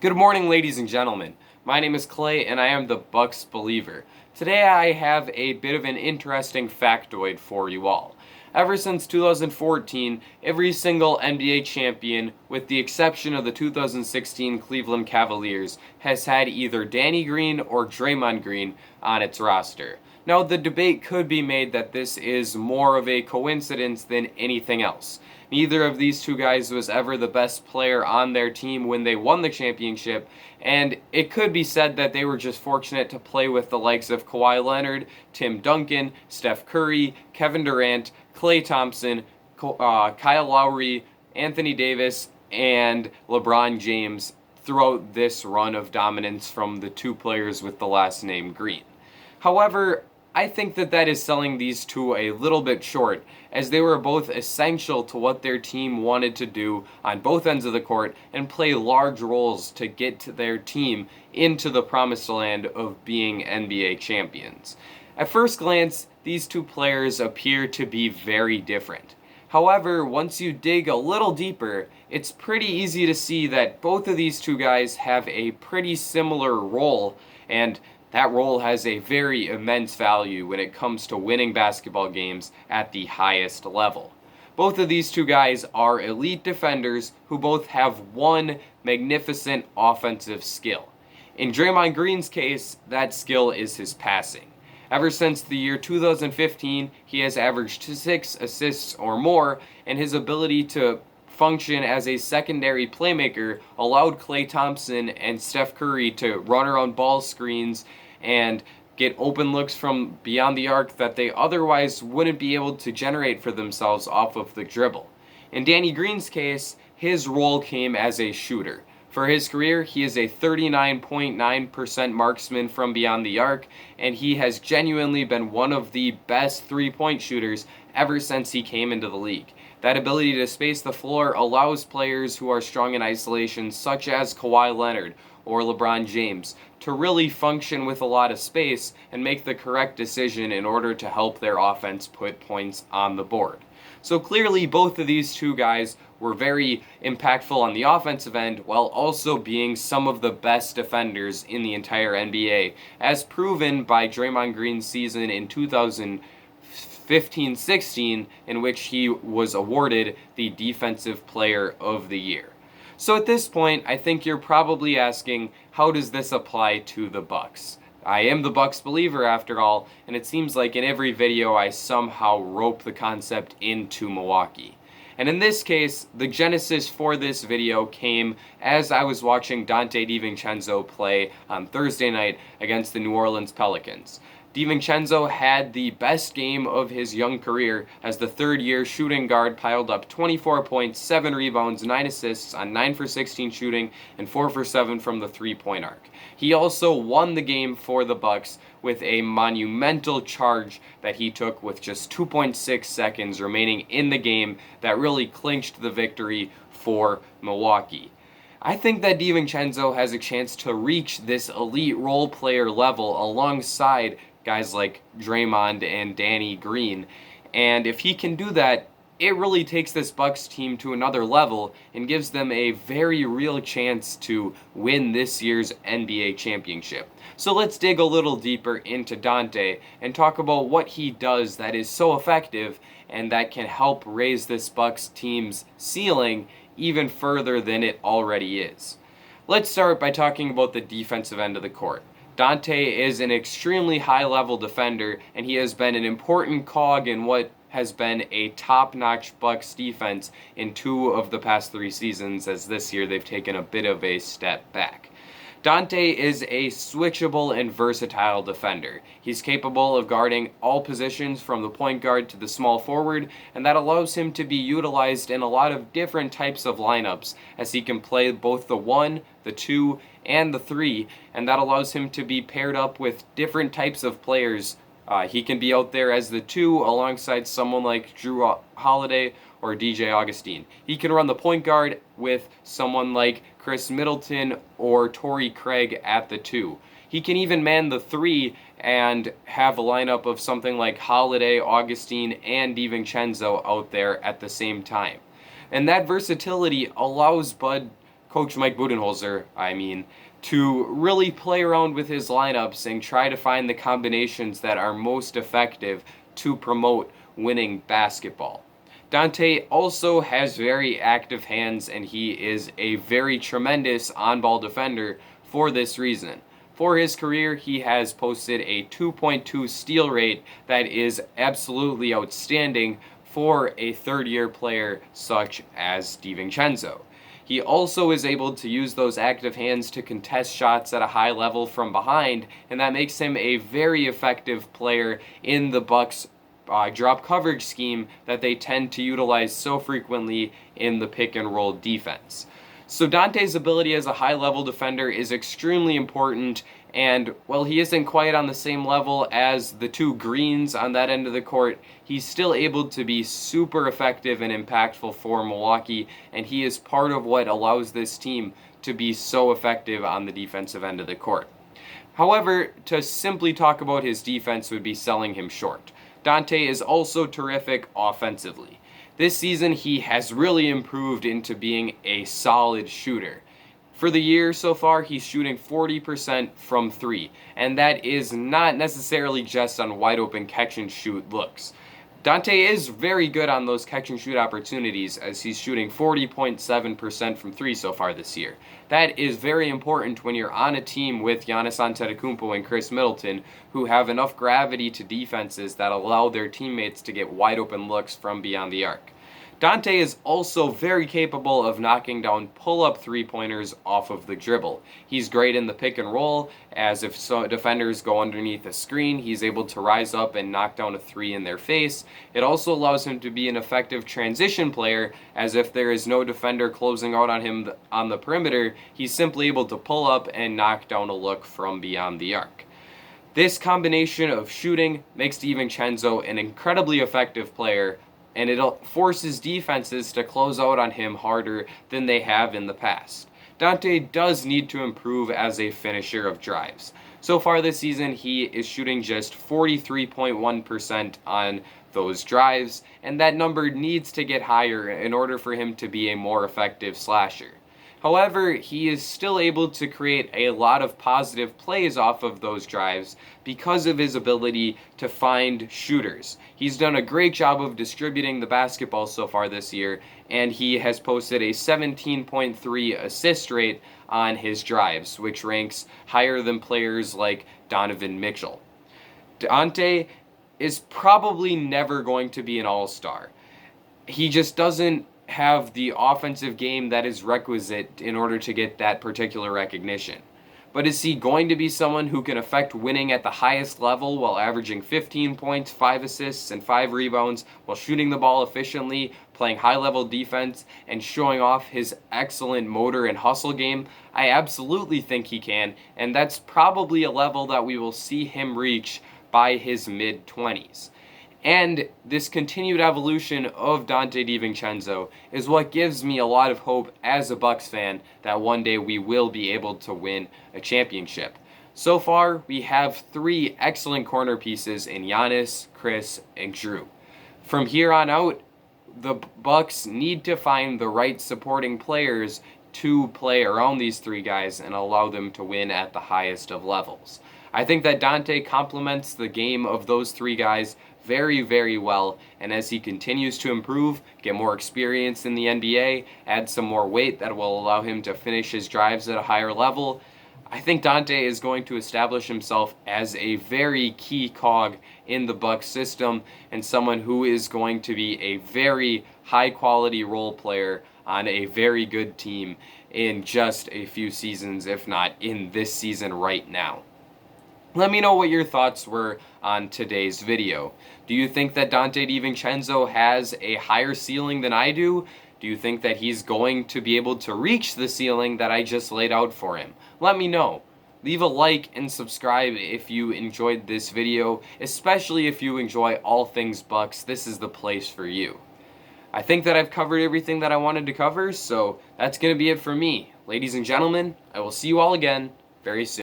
Good morning, ladies and gentlemen. My name is Clay, and I am the Bucks believer. Today I have a bit of an interesting factoid for you all. Ever since 2014, every single NBA champion, with the exception of the 2016 Cleveland Cavaliers, has had either Danny Green or Draymond Green on its roster. Now, the debate could be made that this is more of a coincidence than anything else. Neither of these two guys was ever the best player on their team when they won the championship, and it could be said that they were just fortunate to play with the likes of Kawhi Leonard, Tim Duncan, Steph Curry, Kevin Durant, Klay Thompson, Kyle Lowry, Anthony Davis, and LeBron James throughout this run of dominance from the two players with the last name Green. However, I think that is selling these two a little bit short, as they were both essential to what their team wanted to do on both ends of the court and play large roles to get their team into the promised land of being NBA champions. At first glance, these two players appear to be very different. However, once you dig a little deeper, it's pretty easy to see that both of these two guys have a pretty similar role, and that role has a very immense value when it comes to winning basketball games at the highest level. Both of these two guys are elite defenders who both have one magnificent offensive skill. In Draymond Green's case, that skill is his passing. Ever since the year 2015, he has averaged 6 assists or more, and his ability to function as a secondary playmaker allowed Klay Thompson and Steph Curry to run around ball screens and get open looks from beyond the arc that they otherwise wouldn't be able to generate for themselves off of the dribble. In Danny Green's case, his role came as a shooter. For his career, he is a 39.9% marksman from beyond the arc, and he has genuinely been one of the best three-point shooters ever since he came into the league. That ability to space the floor allows players who are strong in isolation, such as Kawhi Leonard or LeBron James, to really function with a lot of space and make the correct decision in order to help their offense put points on the board. So clearly, both of these two guys were very impactful on the offensive end while also being some of the best defenders in the entire NBA, as proven by Draymond Green's season in 2015-16, in which he was awarded the Defensive Player of the Year. So at this point, I think you're probably asking, how does this apply to the Bucks? I am the Bucks believer after all, and it seems like in every video I somehow rope the concept into Milwaukee. And in this case, the genesis for this video came as I was watching Donte DiVincenzo play on Thursday night against the New Orleans Pelicans. DiVincenzo had the best game of his young career as the third-year shooting guard piled up 24 points, 7 rebounds, 9 assists on 9 for 16 shooting, and 4 for 7 from the three-point arc. He also won the game for the Bucks with a monumental charge that he took with just 2.6 seconds remaining in the game that really clinched the victory for Milwaukee. I think that DiVincenzo has a chance to reach this elite role player level alongside guys like Draymond and Danny Green, and if he can do that, it really takes this Bucks team to another level and gives them a very real chance to win this year's NBA championship. So let's dig a little deeper into Donte and talk about what he does that is so effective and that can help raise this Bucks team's ceiling even further than it already is. Let's start by talking about the defensive end of the court. Donte is an extremely high-level defender, and he has been an important cog in what has been a top-notch Bucks defense in 2 of the past 3 seasons, as this year they've taken a bit of a step back. Donte is a switchable and versatile defender. He's capable of guarding all positions from the point guard to the small forward, and that allows him to be utilized in a lot of different types of lineups, as he can play both the 1, the 2, and the 3, and that allows him to be paired up with different types of players. He can be out there as the 2 alongside someone like Drew Holiday or DJ Augustine. He can run the point guard with someone like Chris Middleton or Torrey Craig at the 2. He can even man the 3 and have a lineup of something like Holiday, Augustine, and DiVincenzo out there at the same time. And that versatility allows Bud Coach Mike Budenholzer, to really play around with his lineups and try to find the combinations that are most effective to promote winning basketball. Donte also has very active hands, and he is a very tremendous on-ball defender for this reason. For his career, he has posted a 2.2 steal rate that is absolutely outstanding for a third-year player such as DiVincenzo. He also is able to use those active hands to contest shots at a high level from behind, and that makes him a very effective player in the Bucks' drop coverage scheme that they tend to utilize so frequently in the pick and roll defense. So Donte's ability as a high-level defender is extremely important, and while he isn't quite on the same level as the two Greens on that end of the court, he's still able to be super effective and impactful for Milwaukee, and he is part of what allows this team to be so effective on the defensive end of the court. However, to simply talk about his defense would be selling him short. Donte is also terrific offensively. This season, he has really improved into being a solid shooter. For the year so far, he's shooting 40% from three, and that is not necessarily just on wide open catch and shoot looks. Donte is very good on those catch and shoot opportunities, as he's shooting 40.7% from three so far this year. That is very important when you're on a team with Giannis Antetokounmpo and Chris Middleton, who have enough gravity to defenses that allow their teammates to get wide open looks from beyond the arc. Donte is also very capable of knocking down pull-up three-pointers off of the dribble. He's great in the pick and roll, as if defenders go underneath a screen, he's able to rise up and knock down a three in their face. It also allows him to be an effective transition player, as if there is no defender closing out on him on the perimeter, he's simply able to pull up and knock down a look from beyond the arc. This combination of shooting makes DiVincenzo an incredibly effective player, and it forces defenses to close out on him harder than they have in the past. Donte does need to improve as a finisher of drives. So far this season, he is shooting just 43.1% on those drives, and that number needs to get higher in order for him to be a more effective slasher. However, he is still able to create a lot of positive plays off of those drives because of his ability to find shooters. He's done a great job of distributing the basketball so far this year, and he has posted a 17.3 assist rate on his drives, which ranks higher than players like Donovan Mitchell. Donte is probably never going to be an all-star. He just doesn't have the offensive game that is requisite in order to get that particular recognition. But is he going to be someone who can affect winning at the highest level while averaging 15 points, 5 assists, and 5 rebounds, while shooting the ball efficiently, playing high-level defense, and showing off his excellent motor and hustle game? I absolutely think he can, and that's probably a level that we will see him reach by his mid-20s. And this continued evolution of Donte DiVincenzo is what gives me a lot of hope as a Bucks fan that one day we will be able to win a championship. So far, we have 3 excellent corner pieces in Giannis, Chris, and Drew. From here on out, the Bucks need to find the right supporting players to play around these 3 guys and allow them to win at the highest of levels. I think that Donte complements the game of those 3 guys very, very well, and as he continues to improve, get more experience in the NBA, add some more weight that will allow him to finish his drives at a higher level, I think Donte is going to establish himself as a very key cog in the Bucks system and someone who is going to be a very high-quality role player on a very good team in just a few seasons, if not in this season right now. Let me know what your thoughts were on today's video. Do you think that Donte DiVincenzo has a higher ceiling than I do? Do you think that he's going to be able to reach the ceiling that I just laid out for him? Let me know. Leave a like and subscribe if you enjoyed this video, especially if you enjoy all things Bucks. This is the place for you. I think that I've covered everything that I wanted to cover, so that's going to be it for me. Ladies and gentlemen, I will see you all again very soon.